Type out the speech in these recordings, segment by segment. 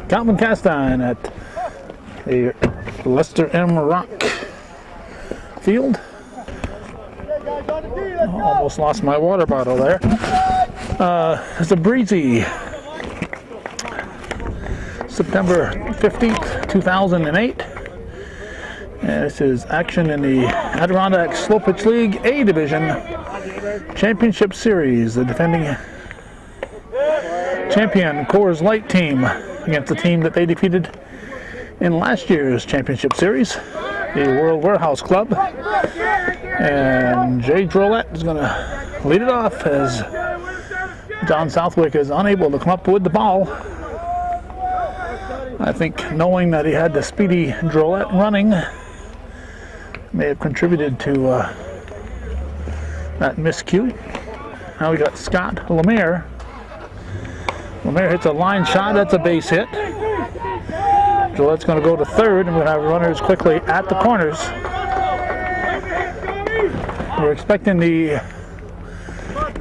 Calvin Castine at the Lester M. Rock field. Almost lost my water bottle there. It's a breezy September 15th, 2008. And this is action in the Adirondack Slow Pitch League A Division Championship Series. The defending champion Coors Light team against the team that they defeated in last year's championship series, the World Warehouse Club. And Jay Drolet is going to lead it off as John Southwick is unable to come up with the ball. I think knowing that he had the speedy Drolet running may have contributed to that miscue. Now we got Scott Lemaire. Lemaire hits a line shot. That's a base hit. Drolet's going to go to third, and we'll have runners quickly at the corners. We're expecting the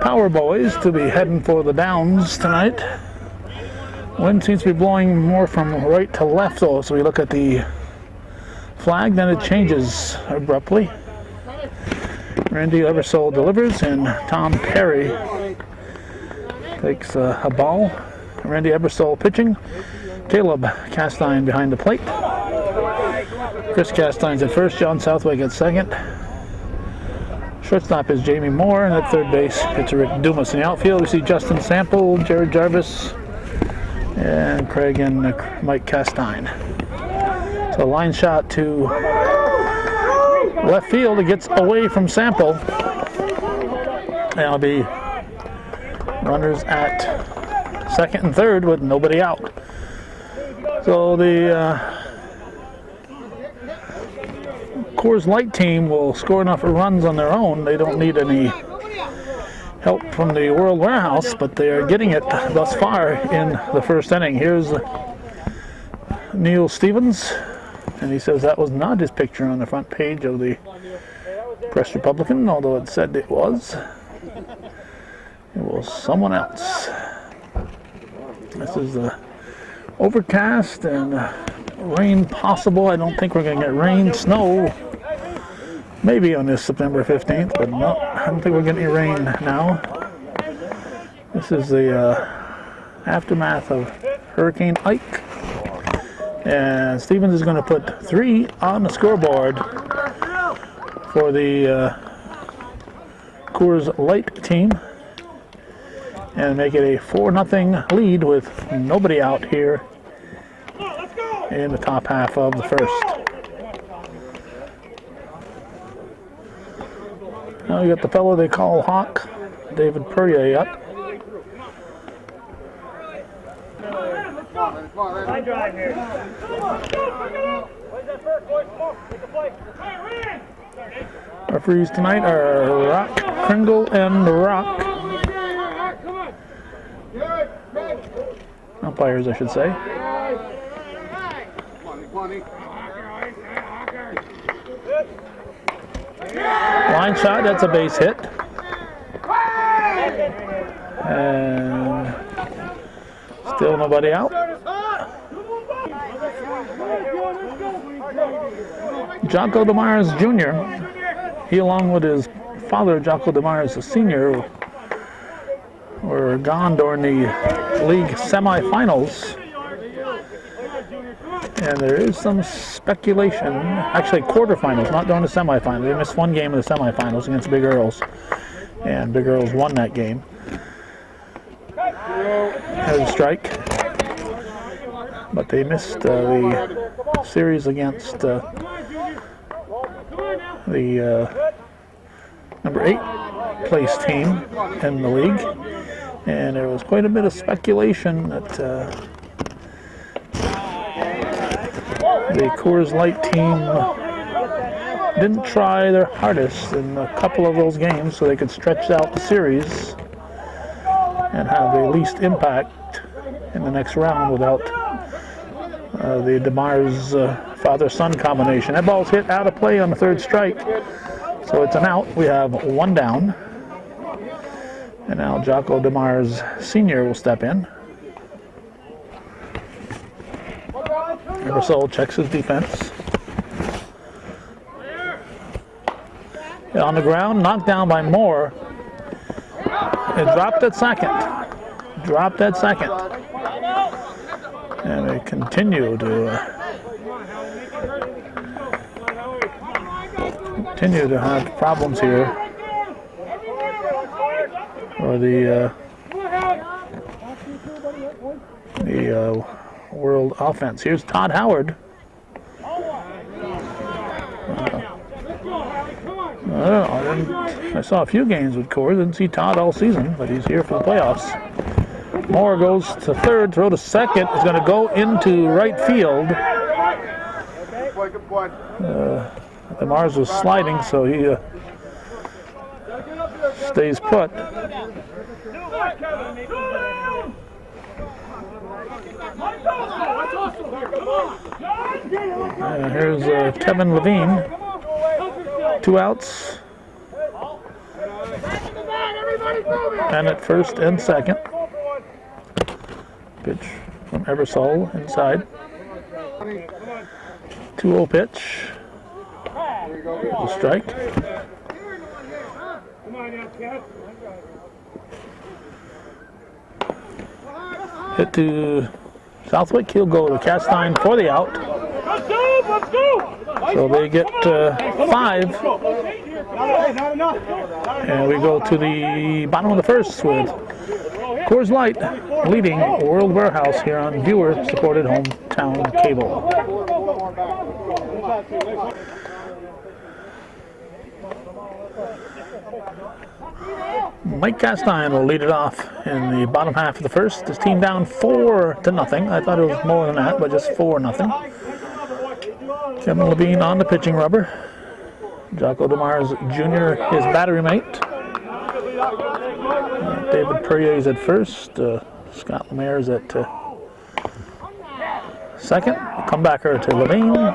Power Boys to be heading for the downs tonight. Wind seems to be blowing more from right to left, though, so we look at the flag, then it changes abruptly. Randy Eversole delivers, and Tom Perry takes a ball. Randy Eversole pitching. Caleb Castine behind the plate. Chris Castine's at first, John Southwick at second. Shortstop is Jamie Moore, and at third base, it's Rick Dumas. In the outfield, we see Justin Sample, Jared Jarvis, and Craig and Mike Castine. So line shot to left field. It gets away from Sample. And it'll be runners at second and third with nobody out. So the Coors Light team will score enough runs on their own. They don't need any help from the World Warehouse, but they are getting it thus far in the first inning. Here's Neil Stevens, and he says that was not his picture on the front page of the Press Republican, although it said it was. It was someone else. This is the overcast and rain possible. I don't think we're going to get rain, snow, maybe on this September 15th, but no, I don't think we're getting any rain now. This is the aftermath of Hurricane Ike. And Stevens is going to put 3 on the scoreboard for the Coors Light team and make it a 4-0 lead with nobody out here in the top half of the first. Now you got the fellow they call Hawk, David Perrier, up. I drive here. Referees tonight are Rock, Kringle, and Rock. Umpires, I should say. Line shot, that's a base hit. And still nobody out. Jocko DeMars Jr., he along with his father, Jocko DeMars Sr., were gone during the league semifinals. And there is some speculation, actually quarterfinals, not during the semifinals. They missed one game in the semifinals against Big Earls, and Big Earls won that game. Had a strike, but they missed the series against the number 8 place team in the league, and there was quite a bit of speculation that the Coors Light team didn't try their hardest in a couple of those games so they could stretch out the series and have the least impact in the next round without the DeMars father-son combination. That ball's hit out of play on the third strike, so it's an out. We have one down. And now Jocko DeMars Sr. will step in. Ebersol checks his defense. On the ground, knocked down by Moore. It dropped at second. Dropped at second. And they continue to have problems here for the World offense. Here's Todd Howard. I saw a few games with Coors. Didn't see Todd all season, but he's here for the playoffs. Moore goes to third, throw to second. Is going to go into right field. DeMars was sliding, so he stays put. Here's Kevin Levine. 2 outs. And at first and second. Pitch from Ebersol inside. 2-0 pitch. The strike. Hit to Southwick. He'll go to Castine for the out. So they get 5. And we go to the bottom of the first with Coors Light leading World Warehouse here on viewer-supported hometown cable. Mike Castine will lead it off in the bottom half of the first. His team down 4-0. I thought it was more than that, but just 4-0. Kevin Levine on the pitching rubber. Jocko DeMars Jr., his battery mate. David Perrier's at first. Scott Lemaire's at second. Comebacker to Levine.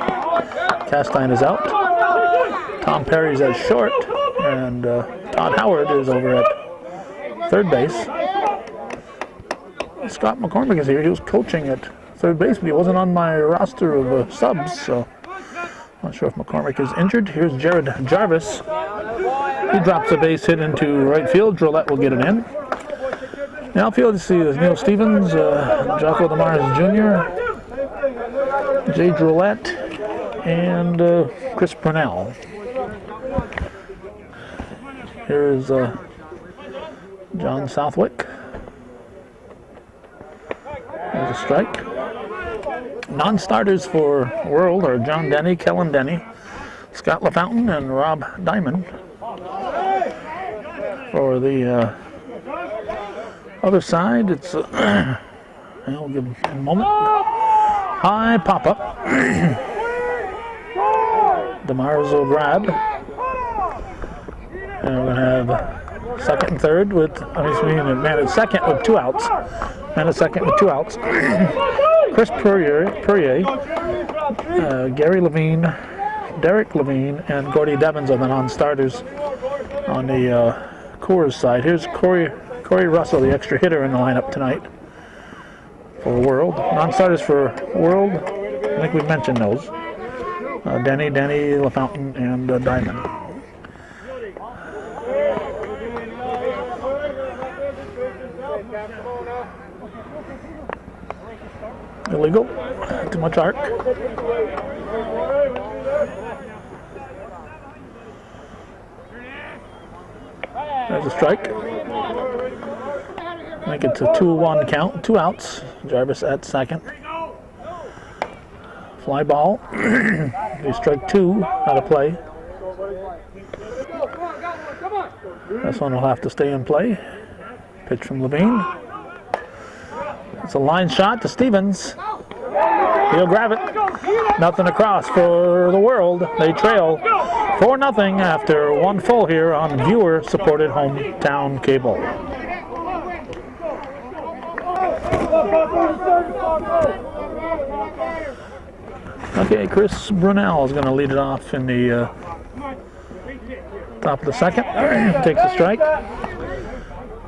Castine is out. Tom Perry's at short. And Todd Howard is over at third base. Scott McCormick is here. He was coaching at third base, but he wasn't on my roster of subs, so not sure if McCormick is injured. Here's Jared Jarvis. He drops a base hit into right field. Drillette will get it in. The outfield, you see Neil Stevens, Jocko DeMars Jr., Jay Drillette, and Chris Brunell. Here's John Southwick. There's a strike. Non-starters for World are John Denny, Kellen Denny, Scott LaFountain, and Rob Diamond. For the other side, it's I'll give him a moment. High pop-up. DeMars will grab. And we're going to have second and third with, man at second with 2 outs. Man at second with 2 outs. Chris Perrier, Gary Levine, Derek Levine, and Gordy Devins are the non-starters on the Coors side. Here's Corey Russell, the extra hitter in the lineup tonight for World. Non-starters for World, I think we mentioned those. Denny, LaFountain, and Diamond. Illegal. Too much arc. There's a strike. I think it's a 2-1 count. 2 outs. Jarvis at second. Fly ball. They strike 2 out of play. This one will have to stay in play. Pitch from Levine. It's a line shot to Stevens. He'll grab it. Nothing across for the World. They trail 4-0 after 1 full here on viewer-supported hometown cable. Okay, Chris Brunell is going to lead it off in the top of the second. Takes a strike.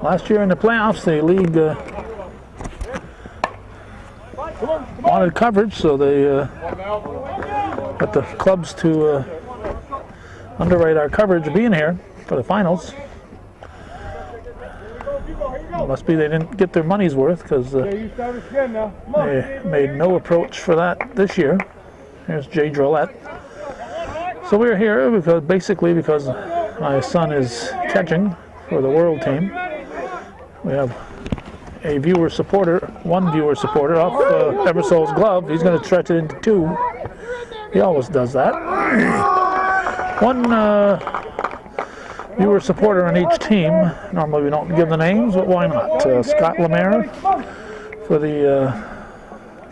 Last year in the playoffs, the league wanted coverage, so they got the clubs to underwrite our coverage being here for the finals. It must be they didn't get their money's worth, because they made no approach for that this year. Here's Jay Drolette. So we're here because my son is catching for the world team. We have one viewer supporter off Eversole's glove. He's going to stretch it into 2. He always does that. One viewer supporter on each team. Normally we don't give the names, but why not? Scott Lemaire for the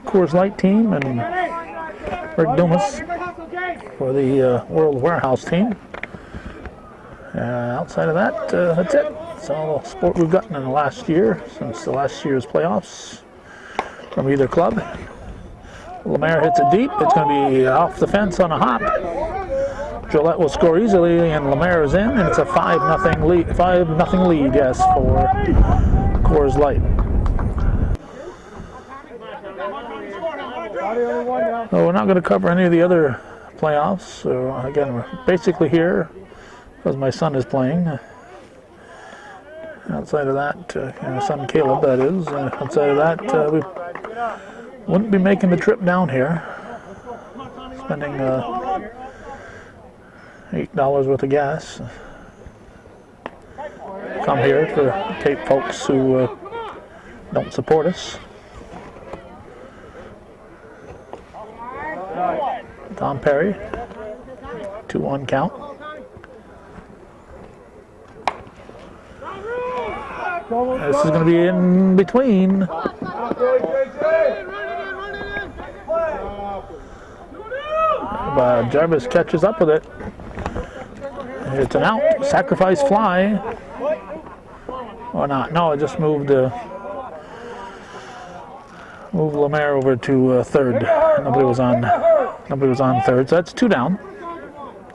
Coors Light team, and Rick Dumas for the World Warehouse team. Outside of that, that's it. That's all the sport we've gotten in the last year, since the last year's playoffs, from either club. Lemaire hits it deep. It's going to be off the fence on a hop. Gillette will score easily, and Lemaire is in, and it's a 5-0 lead. 5-0 lead, yes, for Coors Light. So we're not going to cover any of the other playoffs. So again, we're basically here because my son is playing. Outside of that, my son Caleb, that is. Outside of that, we wouldn't be making the trip down here, spending $8 worth of gas. Come here to tape folks who don't support us. Tom Perry, 2-1 count. This is going to be in between. But Jarvis catches up with it. It's an out. Sacrifice fly. Or not. No, it just moved Lemaire over to third. Nobody was on third. So that's 2 down.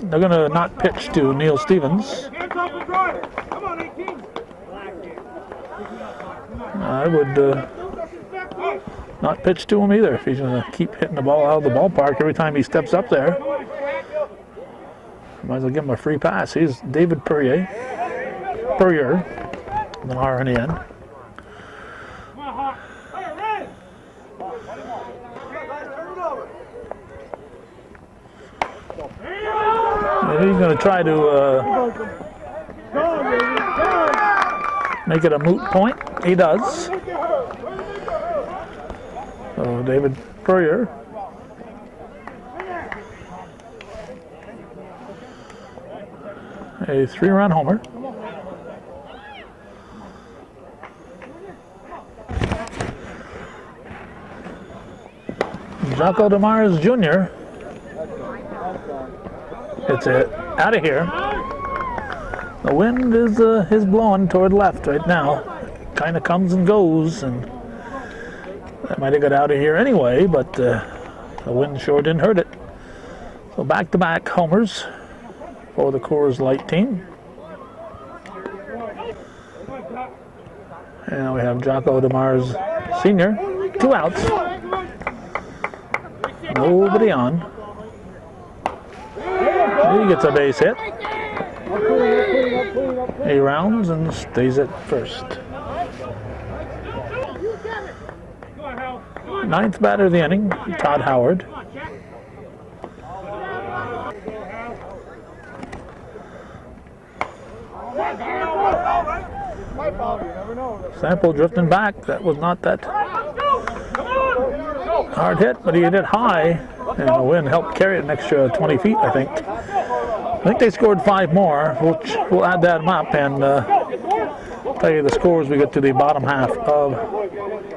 They're going to not pitch to Neil Stevens. I would not pitch to him either if he's going to keep hitting the ball out of the ballpark every time he steps up there. Might as well give him a free pass. He's David Purrier, with an R on the end. And he's going to try to make it a moot point. He does. So David Purrier. A 3-run homer. Jocko DeMars Jr. It's out of here. The wind is blowing toward left right now. Kind of comes and goes, and that might have got out of here anyway, but the wind sure didn't hurt it. So back-to-back homers for the Coors Light team. And we have Jocko DeMars Sr. 2 outs. Nobody on. He gets a base hit. He rounds and stays at first. 9th batter of the inning, Todd Howard. Sample drifting back. That was not that hard hit, but he hit it high, and the wind helped carry it an extra 20 feet, I think. I think they scored 5 more, which we'll add that up and tell you the scores we get to the bottom half of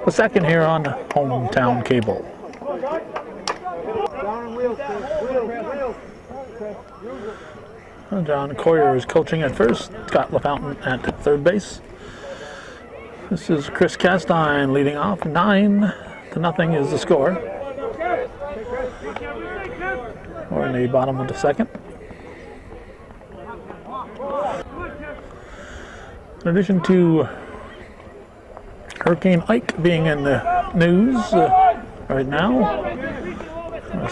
the second here on Hometown Cable. John Coyer is coaching at first, Scott LaFountain at third base. This is Chris Castine leading off. 9-0 is the score. We're in the bottom of the second. In addition to Hurricane Ike being in the news right now.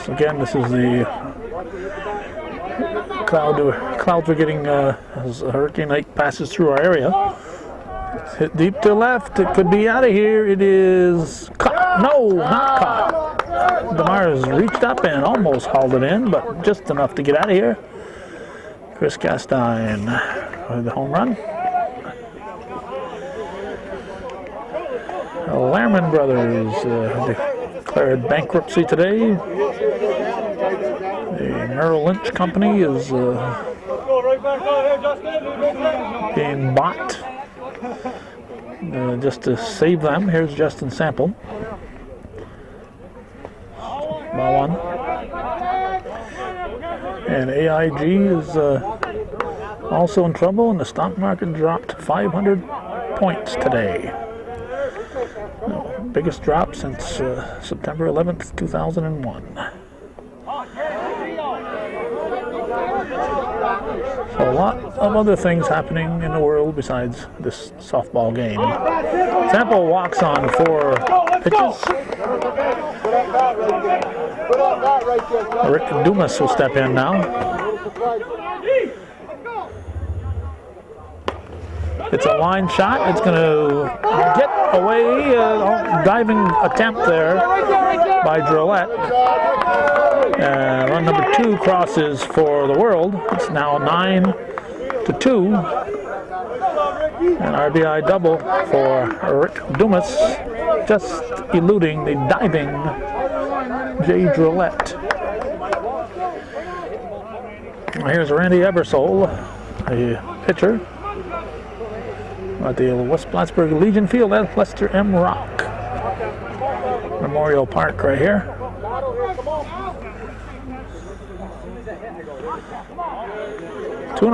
Again, this is the clouds we're getting as Hurricane Ike passes through our area. It's hit deep to the left. It could be out of here. It is caught. No, not caught. DeMars reached up and almost hauled it in, but just enough to get out of here. Chris Castine with the home run. Lehrman Brothers declared bankruptcy today. The Merrill Lynch Company is being bought just to save them. Here's Justin Sample. Ball one. And AIG is also in trouble, and the stock market dropped 500 points today. Biggest drop since September 11th, 2001. So a lot of other things happening in the world besides this softball game. Sample walks on 4 pitches. Rick Dumas will step in now. It's a line shot. It's going to get away. Diving attempt there by Drolette. Run number 2 crosses for the World. It's now 9-2. An RBI double for Rick Dumas, just eluding the diving Jay Drolette. Here's Randy Ebersole, a pitcher at the West Plattsburgh Legion Field at Lester M. Rock Memorial Park right here. Two 2-0.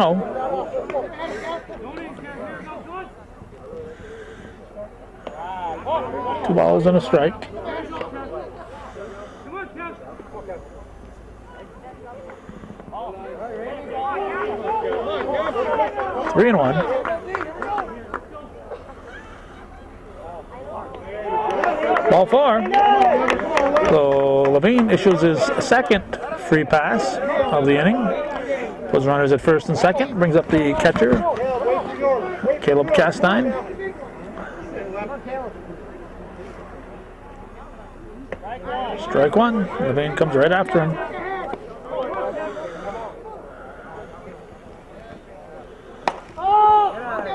Two balls and a strike. Three and one. Ball 4. So Levine issues his second free pass of the inning. Puts runners at first and second. Brings up the catcher, Caleb Castine. Strike one. Levine comes right after him.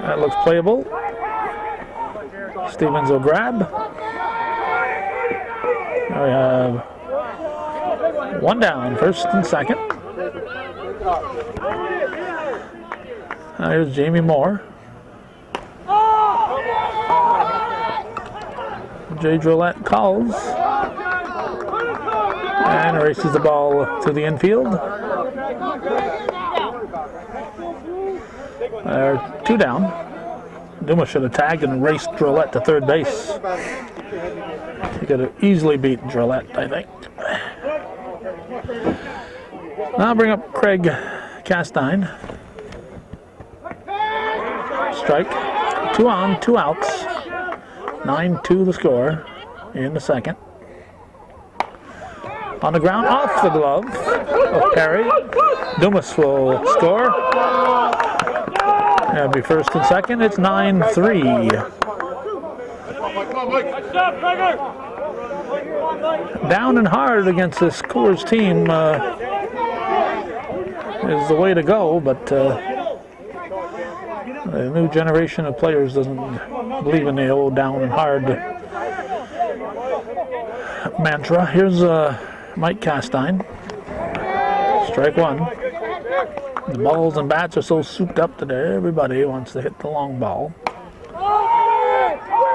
That looks playable. Stevens will grab. Now we have one down, first and second. Now here's Jamie Moore. Jay Drolette calls and races the ball to the infield. Two down. Dumas should have tagged and raced Drolette to third base. He could have easily beat Drolette, I think. Now I'll bring up Craig Castine. Strike. 2 on, 2 outs. 9-2 the score in the second. On the ground, off the glove of Perry. Dumas will score. That'll be first and second. It's 9-3. Down and hard against this Coors team is the way to go, but the new generation of players doesn't believe in the old down and hard mantra. Here's Mike Castine. Strike one. The balls and bats are so souped up today, everybody wants to hit the long ball.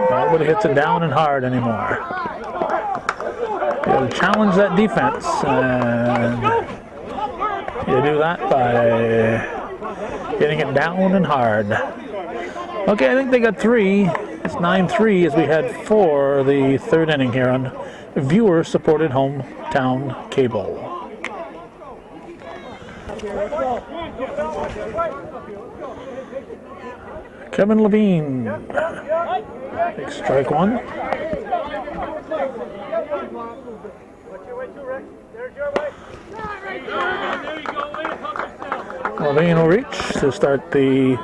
Nobody hits it down and hard anymore. You have to challenge that defense, and you do that by hitting it down and hard. Okay, I think they got 3. It's 9-3 as we head for the third inning here on viewer-supported hometown cable. Kevin Levine. Big strike one. Levine will reach to start the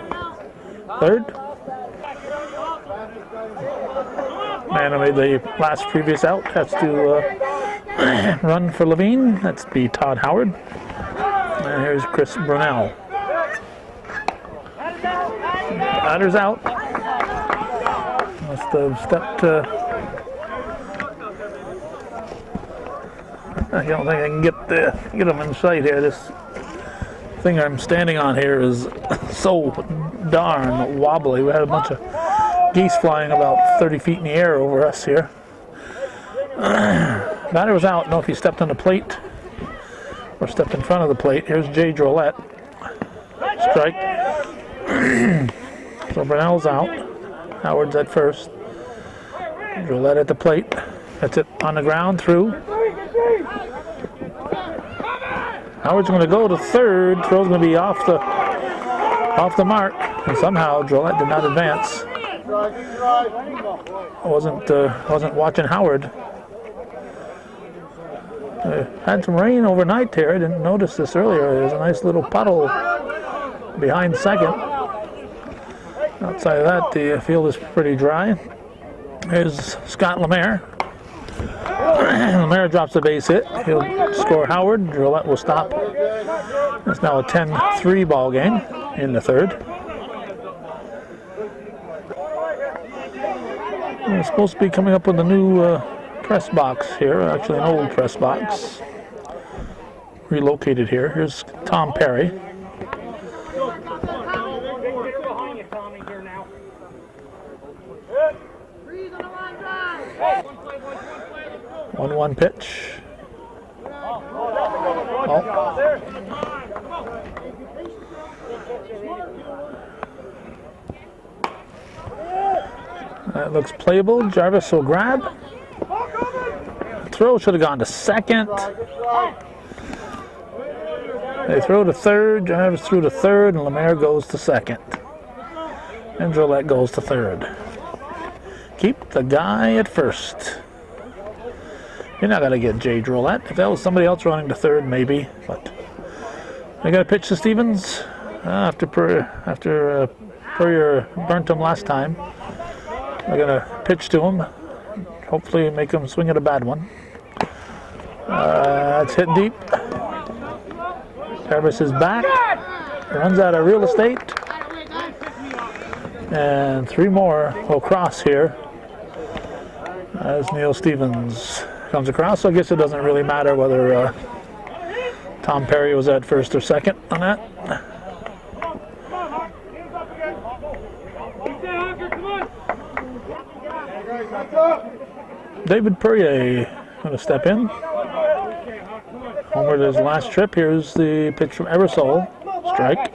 third. Man who made the last previous out has to run for Levine. That's be Todd Howard. And here's Chris Brunell. Batter's out. Must have stepped. I don't think I can get them in sight here. This thing I'm standing on here is so darn wobbly. We had a bunch of geese flying about 30 feet in the air over us here. Batter was out. I don't know if he stepped on the plate or stepped in front of the plate. Here's Jay Drolet. Strike. So Brunell's out. Howard's at first. Drolet at the plate. That's it on the ground through. Howard's going to go to third. Throw's going to be off the mark, and somehow Drolet did not advance. I wasn't watching Howard. Had some rain overnight here. I didn't notice this earlier. There's a nice little puddle behind second. Outside of that, the field is pretty dry. Here's Scott Lemaire. Lemaire drops a base hit. He'll score Howard. Drolet will stop. It's now a 10-3 ball game in the third. We're supposed to be coming up with a new press box here. Actually, an old press box. Relocated here. Here's Tom Perry. 1-1 pitch. Oh. That looks playable. Jarvis will grab. Throw should have gone to second. They throw to third. Jarvis threw to third, and Lemaire goes to second. And Drolet goes to third. Keep the guy at first. You're not going to get Jay Drolet. If that was somebody else running to third, maybe. But I got to pitch to Stevens after Purrier burnt him last time. I'm going to pitch to him. Hopefully make him swing at a bad one. It's hit deep. Jarvis is back. Runs out of real estate. And three more will cross here as Neil Stevens comes across. So I guess it doesn't really matter whether Tom Perry was at first or second on that. David Purrier going to step in. Homered his last trip. Here's the pitch from Eversole. Strike.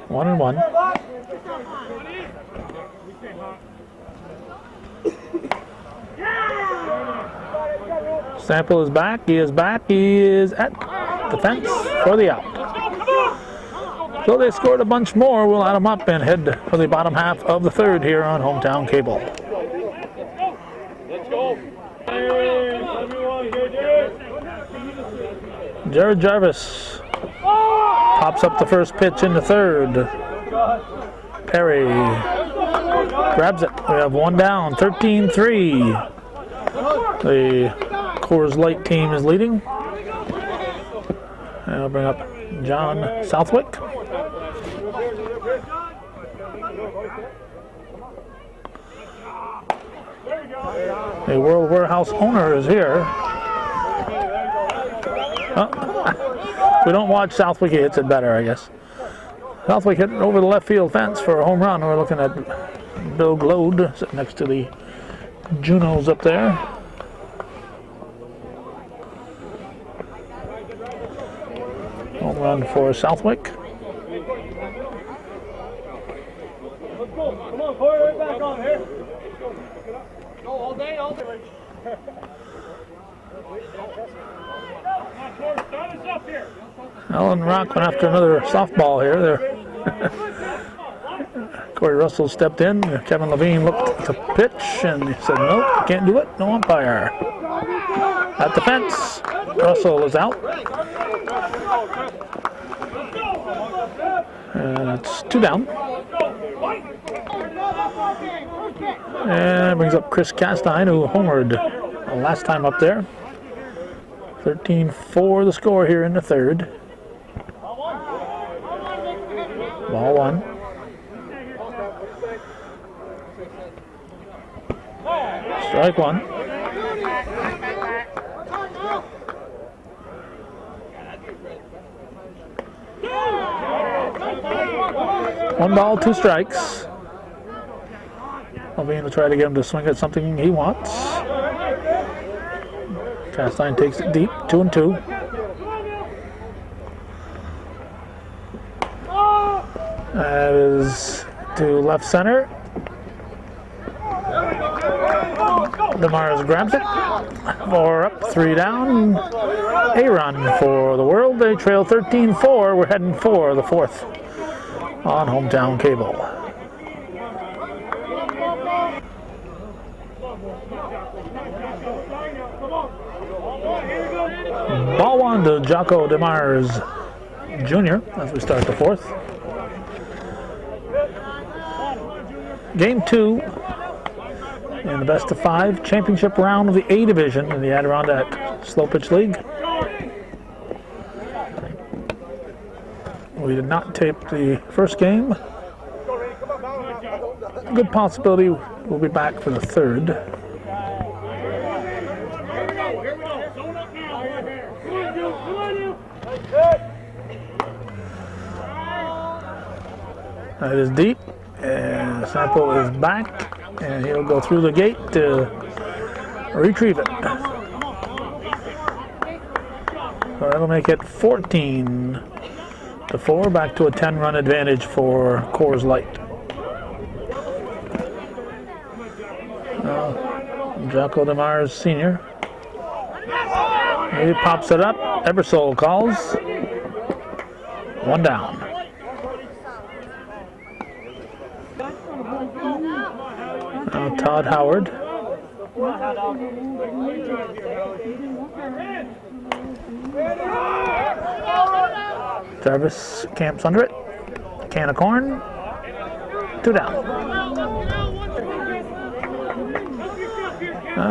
1-1. Sample is back. He is back. He is at the fence for the out. So they scored a bunch more. We'll add them up and head for the bottom half of the third here on Hometown Cable. Let's go. Jared Jarvis pops up the first pitch in the third. Perry grabs it. We have one down, 13-3. The Coors Light team is leading. And I'll bring up John Southwick. The World Warehouse owner is here. If we don't watch Southwick, he hits it better, I guess. Southwick hit over the left field fence for a home run. We're looking at Bill Glode sitting next to the Junos up there. Home run for Southwick. Come on, Corey, right back on here. Alan Rock went after another softball here. There. Corey Russell stepped in. Kevin Levine looked to pitch and he said, nope, can't do it. No umpire. At the fence. Russell is out. And it's 2 down. And brings up Chris Castine, who homered last time up there. 13-4 the score here in the third. Ball 1. Strike 1. One ball, 2 strikes. Levine will try to get him to swing at something he wants. Castine takes it deep, 2-2. That is to left center. DeMars grabs it. 4 up, 3 down. A run for the World. They trail 13-4. We're heading for the 4th on Hometown Cable. Ball 1 to Jocko DeMars Jr. as we start the 4th. Game 2 in the best of 5 championship round of the A division in the Adirondack Slow Pitch League. We did not tape the first game. Good possibility we'll be back for the 3rd. That is deep, and Sample is back, and he'll go through the gate to retrieve it. So that'll make it 14-4, back to a 10-run advantage for Coors Light. Jocko DeMars Sr. He pops it up. Ebersole calls. 1 down. Now Todd Howard. Jarvis camps under it. Can of corn. 2 down.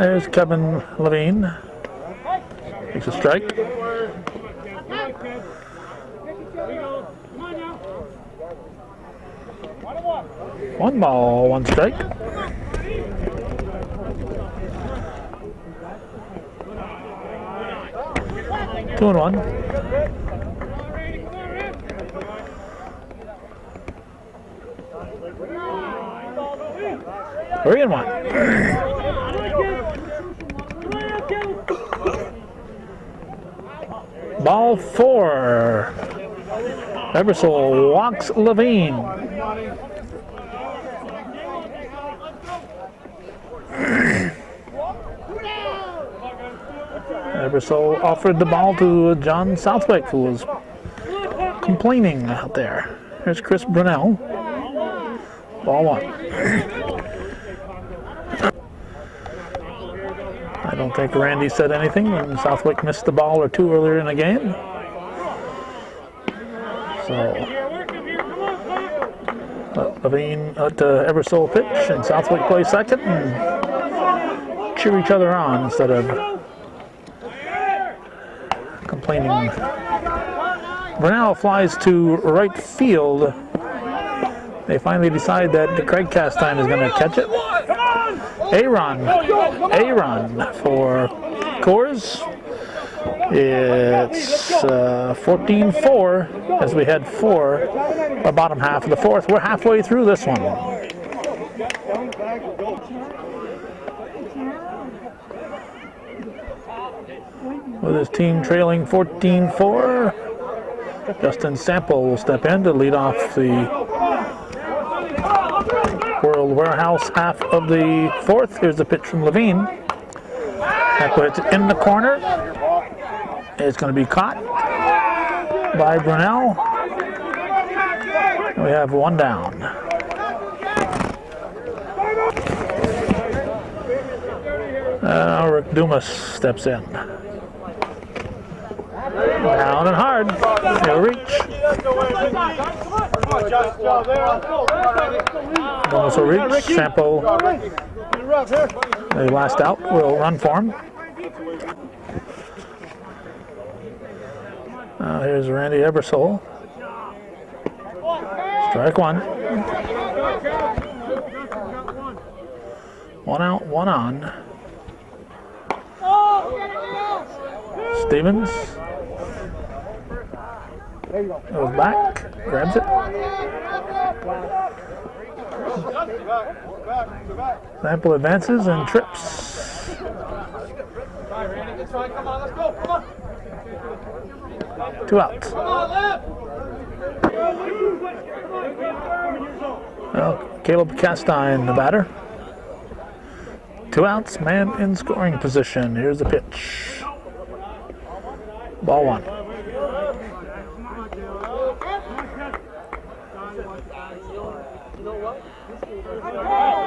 There's Kevin Levine. Takes a strike. One ball, 1 strike. Two and 1. Three and 1. Ball 4. Ebersole walks Levine. Ebersole offered the ball to John Southwick, who was complaining out there. Here's Chris Brunell. Ball 1. I don't think Randy said anything when Southwick missed the ball or 2 earlier in the game. So Levine let Ebersole pitch and Southwick play second and cheer each other on instead of complaining. Brunel flies to right field. They finally decide that Craig Castine is going to catch it. A run for Coors. It's 14-4 as we head for the bottom half of the 4th. We're halfway through this one. With his team trailing 14-4, Justin Sample will step in to lead off the World Warehouse half of the fourth. Here's the pitch from Levine. That puts it in the corner. It's going to be caught by Brunel. We have one down. Rick Dumas steps in. Down and hard. He'll reach. Dumas will reach. Sampo, the last out, will run for him. Here's Randy Ebersole. Strike one. One out, one on. Stevens goes back, grabs it. Sample advances and trips. Two outs. Well, Caleb Castine, the batter. Two outs, man in scoring position. Here's the pitch. Ball one.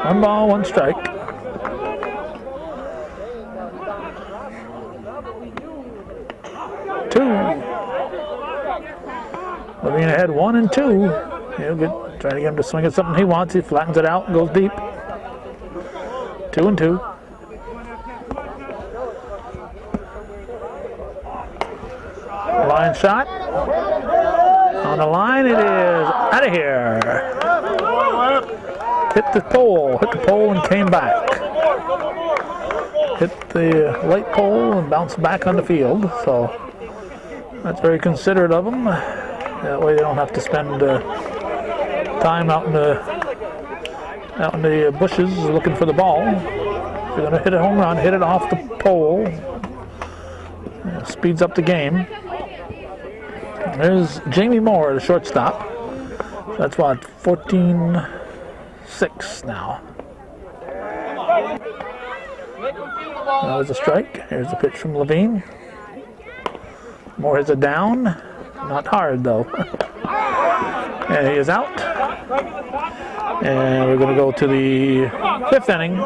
One ball, one strike. Two. Levine ahead 1 and 2. He'll get, trying to get him to swing at something he wants. He flattens it out and goes deep. 2 and 2. Line shot. On the line, it is out of here. Hit the pole and came back. Hit the light pole and bounced back on the field. So that's very considerate of them. That way they don't have to spend time out in the bushes looking for the ball. If you're going to hit a home run, hit it off the pole. Speeds up the game. There's Jamie Moore, the shortstop. That's what, 14-6 now. That was a strike. Here's the pitch from Levine. Moore hits it down. Not hard, though. And he is out. And we're going to go to the fifth inning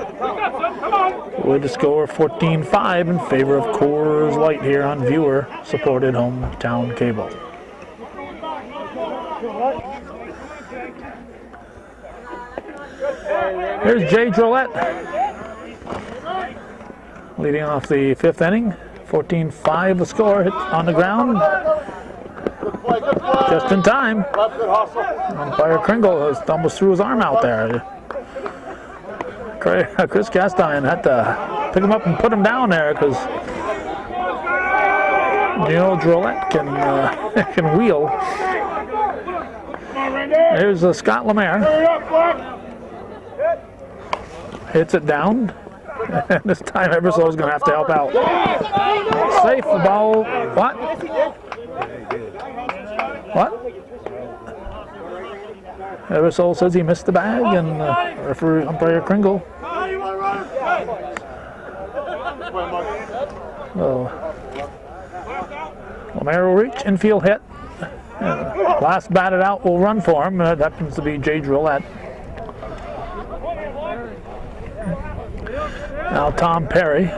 with the score 14-5 in favor of Coors Light here on viewer-supported hometown cable. Here's Jay Drolette leading off the fifth inning. 14-5 the score, hit on the ground. Just in time. Umpire Kringle has almost threw his arm out there. Chris Castine had to pick him up and put him down there because Drolette can wheel. Here's Scott Lemaire. Hits it down. And this time Ebersole's going to have to help out. Safe, the ball. What? Ebersole says he missed the bag, and referee umpire Kringle. So, Lemaire will reach, infield hit. Last batted out will run for him. That happens to be Jay Drolette. Now Tom Perry.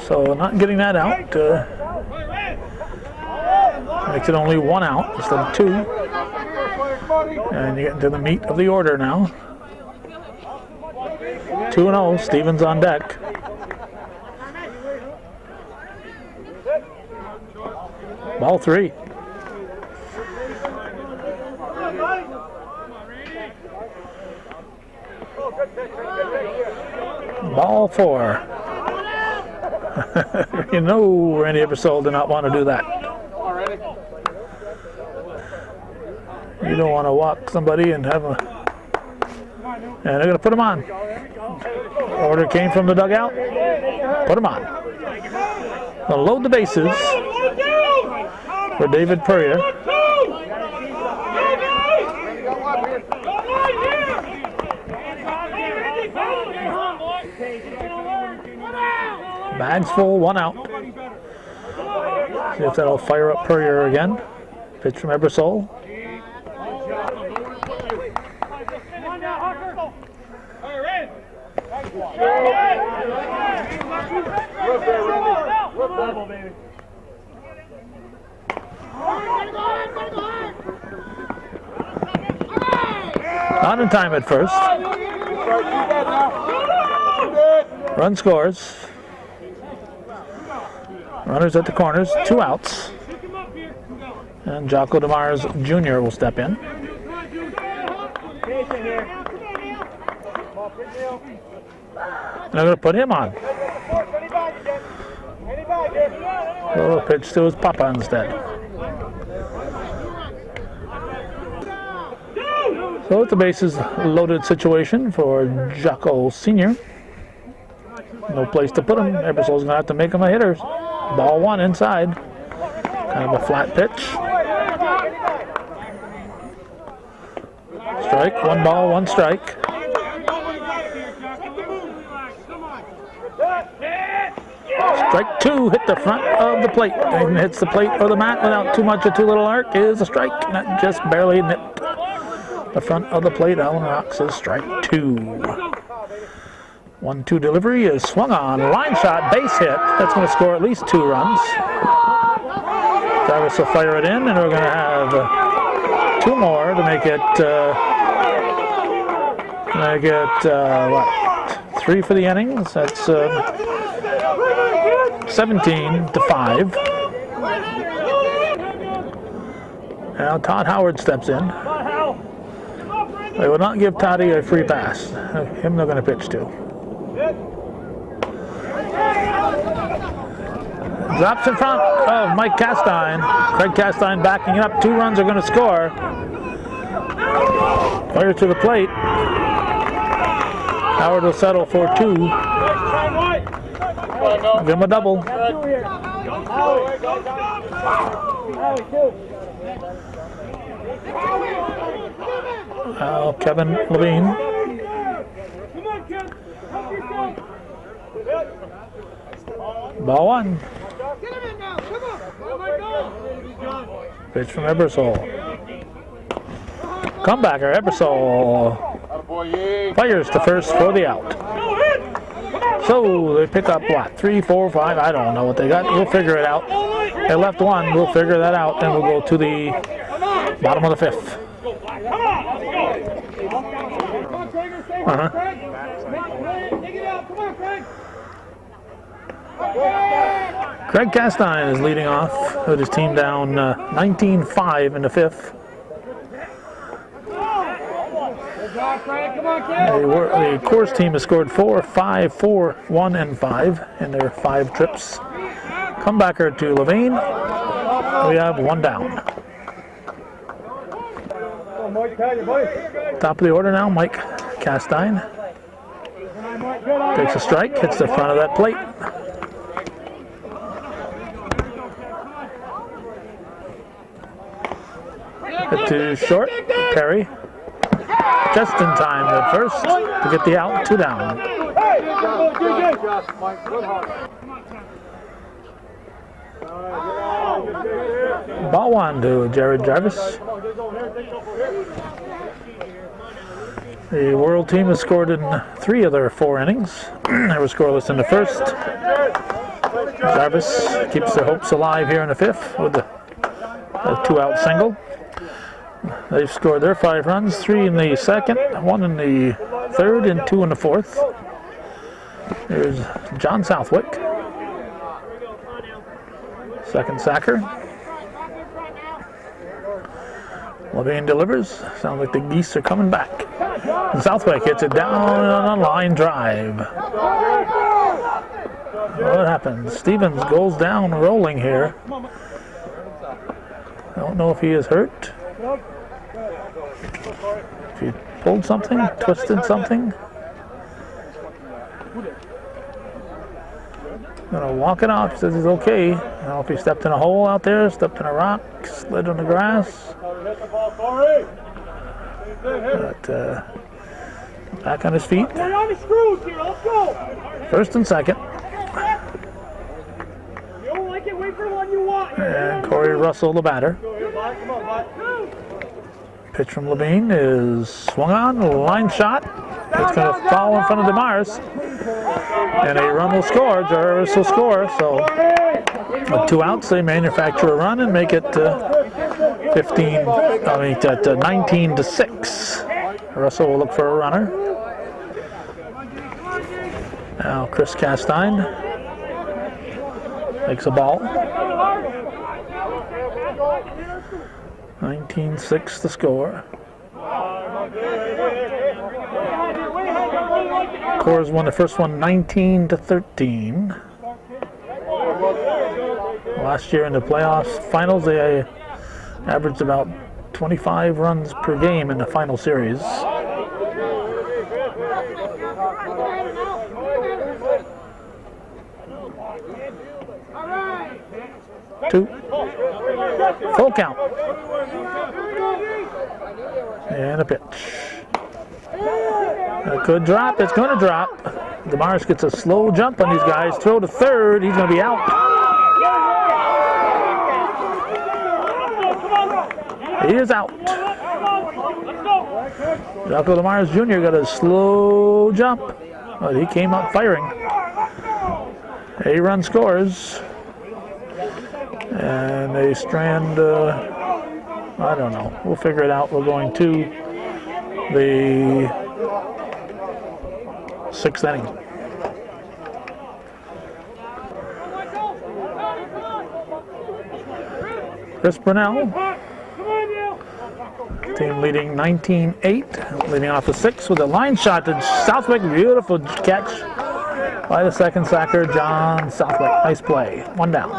So not getting that out. Makes it only one out instead of two. And you get into the meat of the order now. 2-0, Stevens on deck. Ball three. Ball four. You know Randy Ebersole did not want to do that. You don't want to walk somebody and have a... And they're going to put him on. Order came from the dugout. Put him on. They'll load the bases for David Purrier. Bags full, 1 out. See if that'll fire up Purrier again. Pitch from Ebersol. Not in time at first. Run scores. Runners at the corners, 2 outs. And Jocko DeMars Jr. will step in. They're going to put him on. So pitch to his papa instead. So it's a bases loaded situation for Jocko Sr. No place to put him. Ebersol's going to have to make him a hitter. Ball 1 inside. Kind of a flat pitch. Strike, 1 ball, 1 strike. Strike 2, hit the front of the plate. And hits the plate or the mat without too much or too little arc is a strike. That just barely nipped the front of the plate. Alan Rock says strike 2. 1-2 delivery is swung on. Line shot, base hit. That's going to score at least 2 runs. Jarvis will fire it in, and we're going to have 2 more to make it, what, 3 for the innings. That's 17-5. Now Todd Howard steps in. They will not give Toddy a free pass. Him they're going to pitch to. Drops in front of Mike Castine. Craig Castine backing it up. 2 runs are going to score. Fire to the plate. Howard will settle for 2. Give him a double. Now Kevin Levine. Ball 1. Pitch from Ebersol. Comebacker, Ebersol fires to first for the out. So they pick up what? 3, 4, 5? I don't know what they got. We'll figure it out. They left 1. We'll figure that out. Then we'll go to the bottom of the 5th. Craig Castine is leading off with his team down 19-5 in the 5th. The Coors team has scored 4, 5, 4, 1, and 5 in their 5 trips. Comebacker to Levine. We have 1 down. Top of the order now, Mike Castine. Takes a strike, hits the front of that plate. Hit to short, Perry. Just in time at first to get the out, 2 down. Ball 1 to Jared Jarvis. The World team has scored in 3 of their 4 innings. They were scoreless in the first. Jarvis keeps their hopes alive here in the 5th with a 2-out single. They've scored their 5 runs, 3 in the 2nd, 1 in the 3rd, and 2 in the 4th. Here's John Southwick. Second sacker. Levine delivers. Sounds like the geese are coming back. And Southwick hits it down on a line drive. What happens? Stevens goes down rolling here. I don't know if he is hurt. If he pulled something, twisted something. Gonna walk it off, says he's okay. I don't know if he stepped in a hole out there, stepped in a rock, slid on the grass. But back on his feet. First and second. Corey Russell, the batter. Pitch from Levine is swung on, line shot. It's going to fall in front of DeMars. And a run will score. Jarvis will score. So with 2 outs, they manufacture a run and make it 19-6. Russell will look for a runner. Now Chris Castine makes a ball. 19-6 the score. Coors won the first one 19-13. Last year in the playoffs finals, they averaged about 25 runs per game in the final series. Two. Full count. And a pitch. It could drop. It's going to drop. DeMars gets a slow jump on these guys. Throw to third. He's going to be out. He is out. Jocko DeMars Jr. got a slow jump, but he came up firing. A run scores. And they strand, I don't know. We'll figure it out. We're going to the 6th inning. Chris Brunell, team leading 19-8, leading off the 6th with a line shot to Southwick. Beautiful catch by the second sacker, John Southwick. Nice play. 1 down.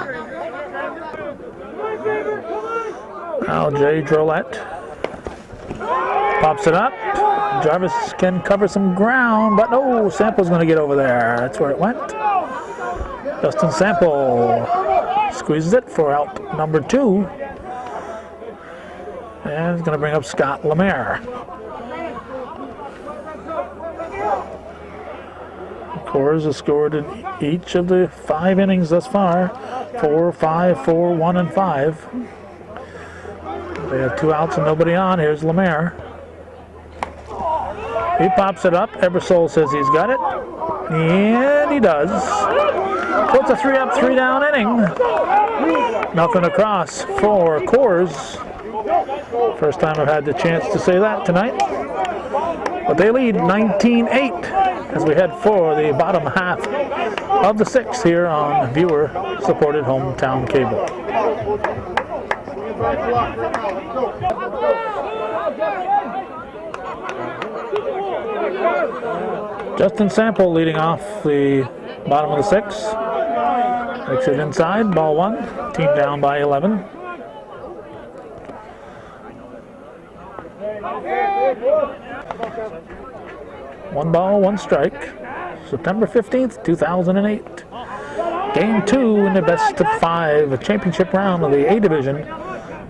Now Jay Drolet pops it up. Jarvis can cover some ground, but no, Sample's going to get over there. That's where it went. Justin Sample squeezes it for out number 2. And he's going to bring up Scott Lemaire. Coors has scored in each of the 5 innings thus far. 4, 5, 4, 1, and 5. They have 2 outs and nobody on. Here's Lemaire. He pops it up. Ebersol says he's got it. And he does. So it's a 3-up, 3-down inning. Nothing across for Coors. First time I've had the chance to say that tonight. But they lead 19-8 as we head for the bottom half of the 6th here on viewer-supported hometown cable. Justin Sample leading off the bottom of the 6th. Makes it inside, ball 1. Team down by 11. One ball, 1 strike. September 15th, 2008. Game 2 in the best of 5 championship round of the A Division,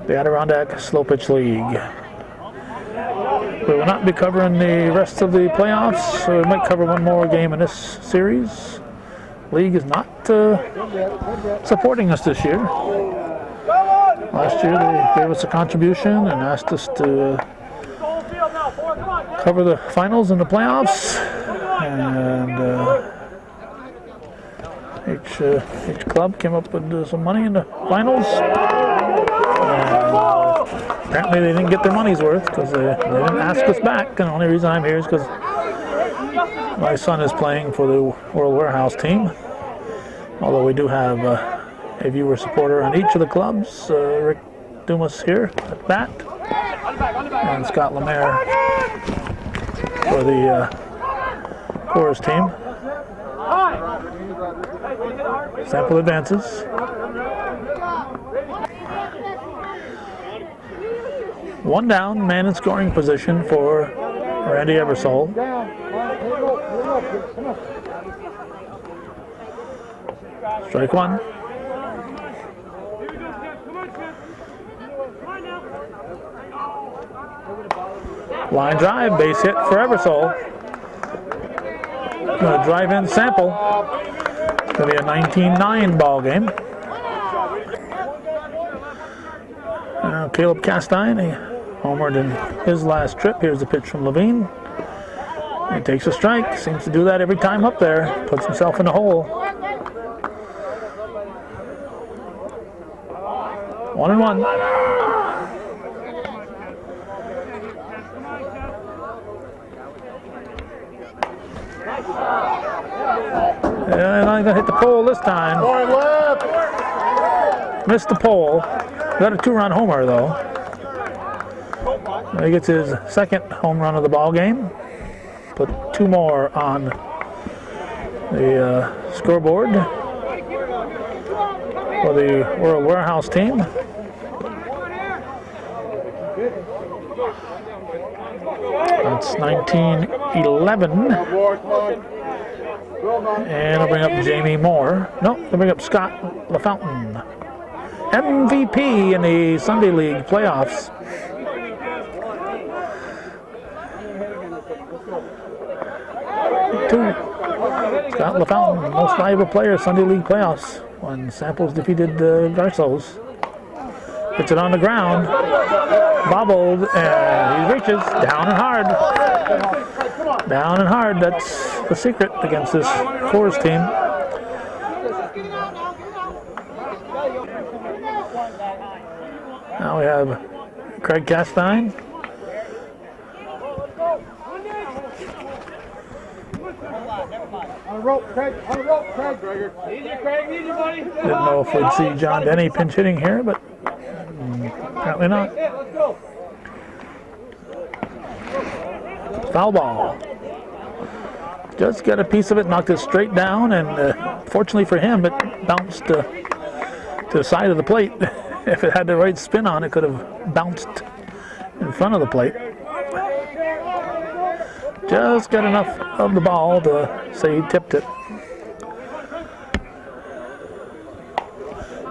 the Adirondack Slow Pitch League. We will not be covering the rest of the playoffs, so we might cover one more game in this series. League is not supporting us this year. Last year they gave us a contribution and asked us to cover the finals and the playoffs, and each club came up with some money in the finals. Apparently they didn't get their money's worth because they didn't ask us back, and the only reason I'm here is because my son is playing for the World Warehouse team. Although we do have a viewer supporter on each of the clubs. Rick Dumas here at bat, and Scott Lemaire for the Coors team. Sample advances. 1 down, man in scoring position for Randy Ebersol. Strike 1. Line drive, base hit for Ebersol. Going to drive in Sample. It's going to be a 19-9 ball game. Now Caleb Castine, he homered in his last trip. Here's the pitch from Levine. He takes a strike. Seems to do that every time up there. Puts himself in the hole. 1-1. And I'm going to hit the pole this time. Missed the pole. Got a 2-run homer, though. He gets his second home run of the ball game. Put 2 more on the scoreboard for the World Warehouse team. That's 19-11. And I'll bring up Jamie Moore. No, I'll bring up Scott LaFountain. MVP in the Sunday League playoffs. Scott LaFountain, most valuable player, Sunday League playoffs, when Samples defeated Garsos. Hits it on the ground, bobbled, and he reaches down and hard. Down and hard, that's the secret against this Coors team. Now we have Craig Castine. On a rope, Craig. On a rope, Craig. Easy, Craig. Easy, buddy. Didn't know if we'd see John Denny pinch hitting here, but apparently not. Let's go. Foul ball. Just got a piece of it, knocked it straight down, and fortunately for him, it bounced to the side of the plate. If it had the right spin on, it could have bounced in front of the plate. Just got enough of the ball to say he tipped it.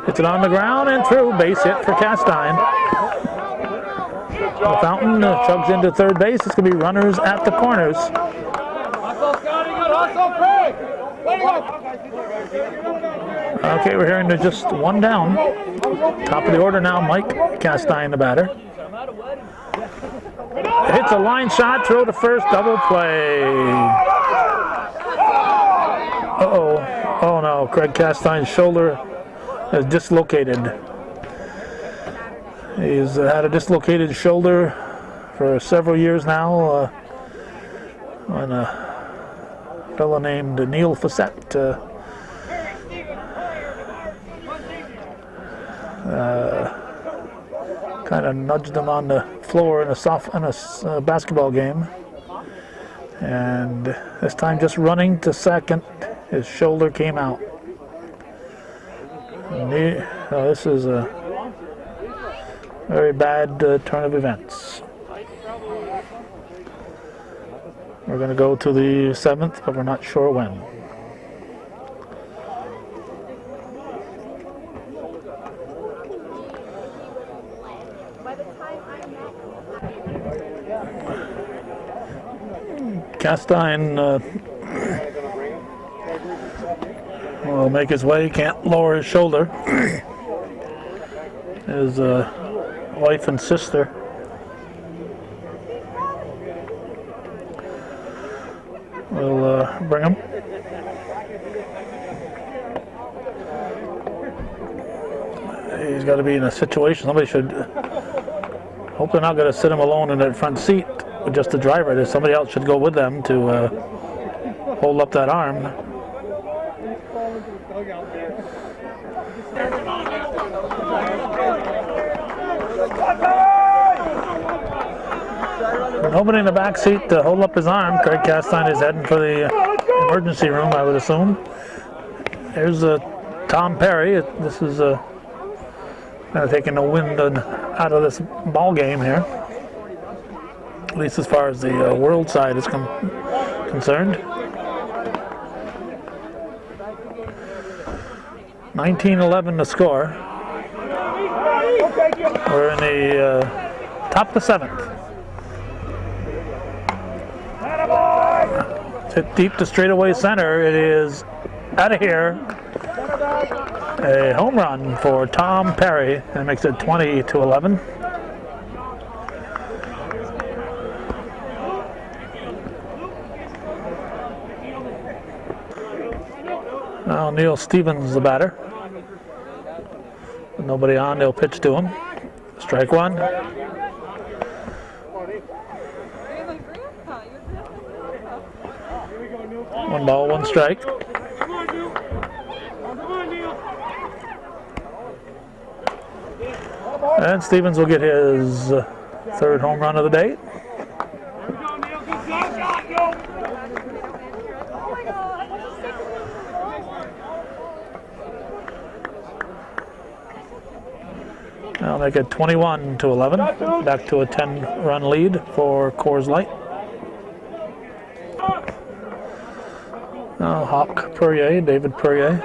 Hits it on the ground and through. Base hit for Castine. The Fountain chugs into third base. It's going to be runners at the corners. Okay, we're hearing there's just 1 down. Top of the order now, Mike Castine, the batter. Hits a line shot, throw to first, double play. Uh-oh. Oh no, Craig Castine's shoulder is dislocated. He's had a dislocated shoulder for several years now. When a fellow named Neil Facette kind of nudged him on the floor in a basketball game, and this time just running to second, his shoulder came out. This is a very bad turn of events. We're going to go to the 7th, but we're not sure when. Castine will make his way, can't lower his shoulder. His wife and sister will bring him. He's got to be in a situation, somebody should, hope they're not going to sit him alone in that front seat with just the driver. There's somebody else should go with them to hold up that arm. Nobody in the back seat to hold up his arm. Craig Castine is heading for the emergency room, I would assume. There's Tom Perry. This is kind of taking the wind out of this ball game here, at least as far as the world side is concerned. 19-11 to score. We're in the top of the 7th. It's hit deep to straightaway center. It is out of here. A home run for Tom Perry, and makes it 20-11. Now Neil Stevens, the batter. With nobody on, they'll pitch to him. Strike one. One ball, one strike. And Stevens will get his third home run of the day. Now make it 21-11. Back to a 10-run lead for Coors Light. Now Hawk Perrier, David Perrier.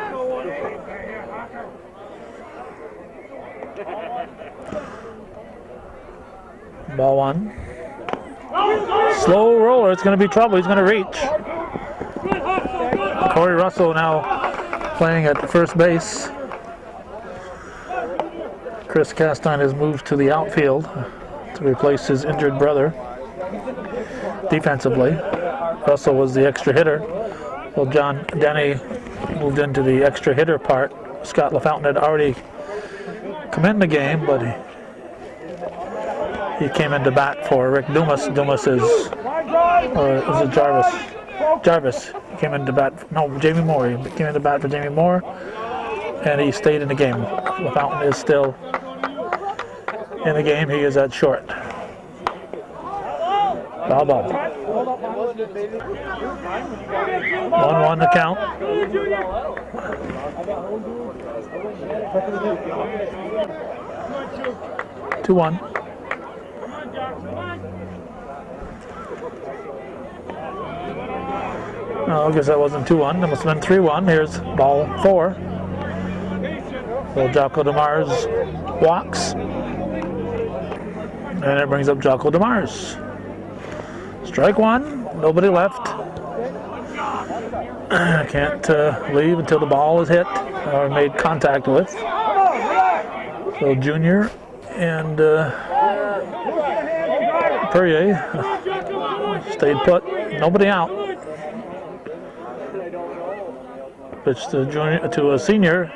Ball one. Slow roller, it's going to be trouble. He's going to reach. Corey Russell now playing at first base. Chris Castine has moved to the outfield to replace his injured brother defensively. Russell was the extra hitter. Well, John Denny moved into the extra hitter part. Scott LaFountain had already come in the game, but he came in to bat for Rick Dumas. Dumas is, or is it Jarvis? Jarvis came in to bat, no, Jamie Moore. He came in to bat for Jamie Moore, and he stayed in the game. LaFountain is still in the game. He is at short. Ball. 1-1 to count. 2-1. Oh, I guess that wasn't 2-1. That must have been 3-1. Here's ball 4. So Jocko DeMars walks. And it brings up Jocko DeMars. Strike one. Nobody left. Can't leave until the ball is hit or made contact with. So Junior and Perrier stayed put. Nobody out. Pitch to junior, to a senior.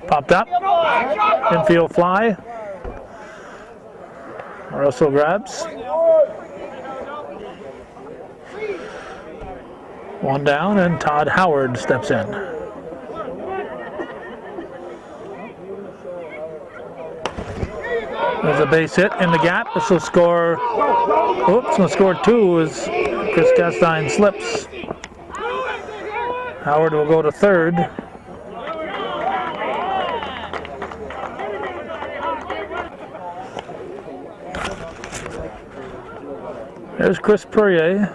Popped up. Infield fly. Russell grabs. One down, and Todd Howard steps in. There's a base hit in the gap. This will score. Oops, will score 2 as Chris Castine slips. Howard will go to third. There's Chris Perrier.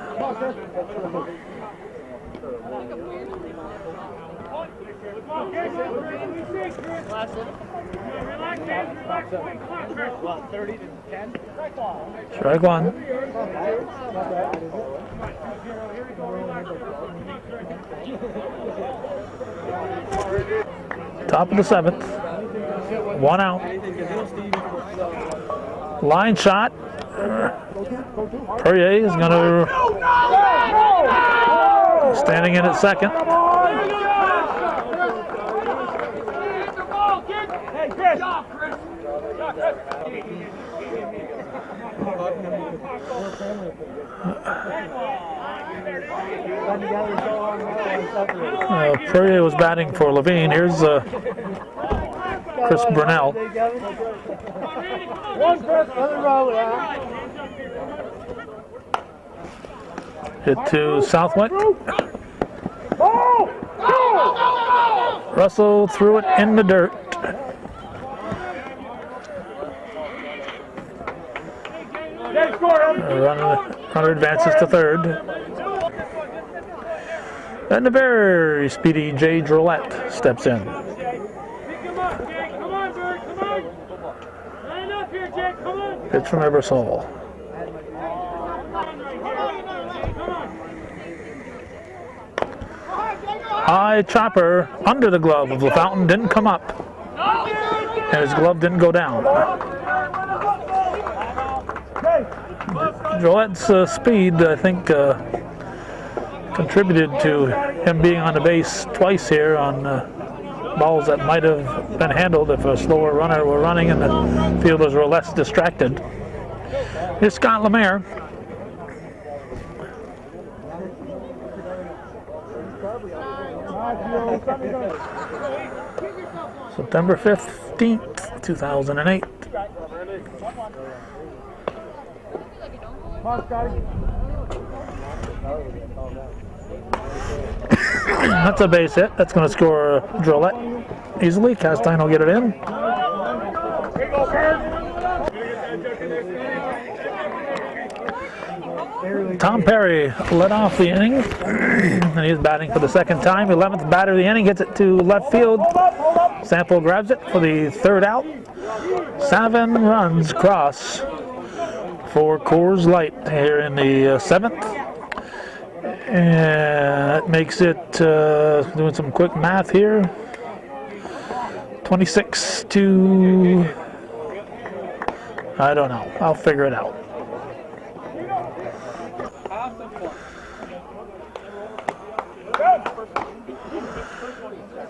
Strike one. Top of the 7th. 1 out. Line shot. Perrier is going to standing in at second. Perrier was batting for Levine. Here's Chris Brunell. Hit to Southwick. Russell threw it in the dirt. Runner advances to third. And the very speedy Jay Drolette steps in. Pitch from Ebersol. High chopper under the glove of LaFountain, didn't come up. And his glove didn't go down. Drolette's speed, I think, contributed to him being on the base twice here on balls that might have been handled if a slower runner were running and the fielders were less distracted. Here's Scott Lemaire. September 15th, 2008. That's a base hit. That's going to score Drolette easily. Castine will get it in. Tom Perry led off the inning, and he's batting for the second time. 11th batter of the inning, hits it to left field. Sample grabs it for the third out. 7 runs across for Coors Light here in the 7th. And that makes it, doing some quick math here, 26 to, I don't know, I'll figure it out.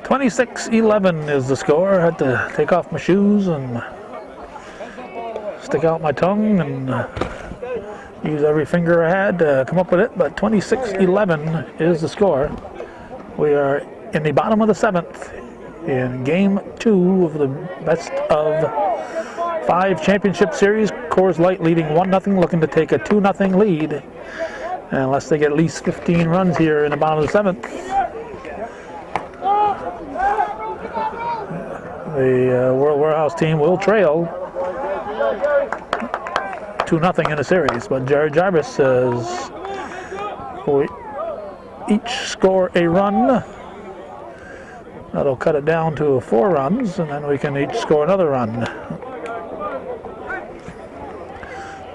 (26-11) is the score. I had to take off my shoes and stick out my tongue and use every finger I had to come up with it, but 26-11 is the score. We are in the bottom of the 7th in Game 2 of the best of 5 championship series. Coors Light leading 1-0, looking to take a 2-0 lead. Unless they get at least 15 runs here in the bottom of the 7th. The World Warehouse team will trail 2-0 in the series, but Jerry Jarvis says we each score a run. That'll cut it down to 4 runs, and then we can each score another run.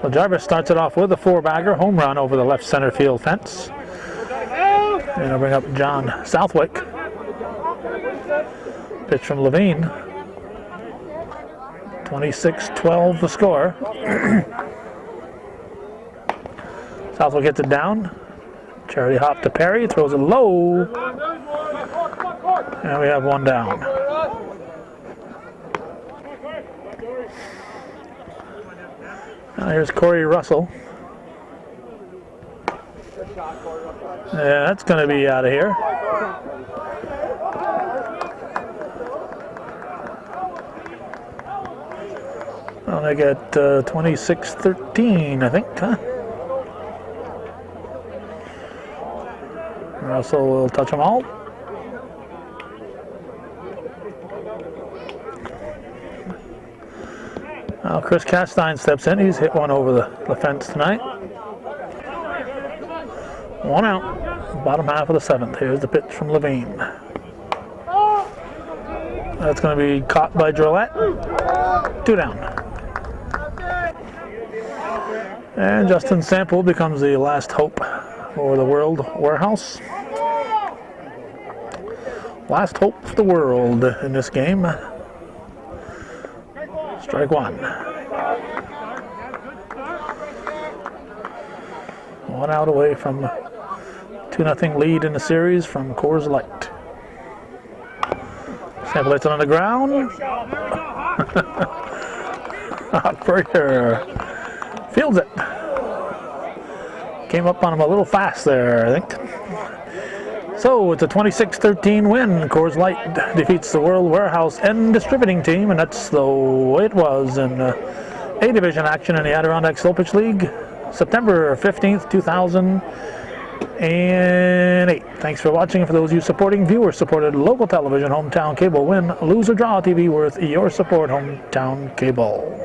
Well, Jarvis starts it off with a 4-bagger home run over the left center field fence. And I'll bring up John Southwick. Pitch from Levine. 26-12 the score. Southwick gets it down. Charity hop to Perry, throws it low. And we have 1 down. Now here's Corey Russell. Yeah, that's going to be out of here. Well, they get 26-13, I think, huh? Russell will touch them all. Now Chris Castine steps in. He's hit one over the fence tonight. 1 out. Bottom half of the 7th. Here's the pitch from Levine. That's going to be caught by Drolette. 2 down. And Justin Sample becomes the last hope for the World Warehouse. Last hope for the world in this game. Strike 1. 1 out away from 2-0 lead in the series from Coors Light. Sample hits it on the ground. Operator fields it. Came up on him a little fast there, I think. So it's a 26-13 win. Coors Light defeats the World Warehouse and Distributing team, and that's the way it was in A Division action in the Adirondack Slow Pitch League, September 15th, 2008. Thanks for watching. And for those of you supporting, viewer-supported local television, hometown cable, win, lose, or draw TV worth your support, hometown cable.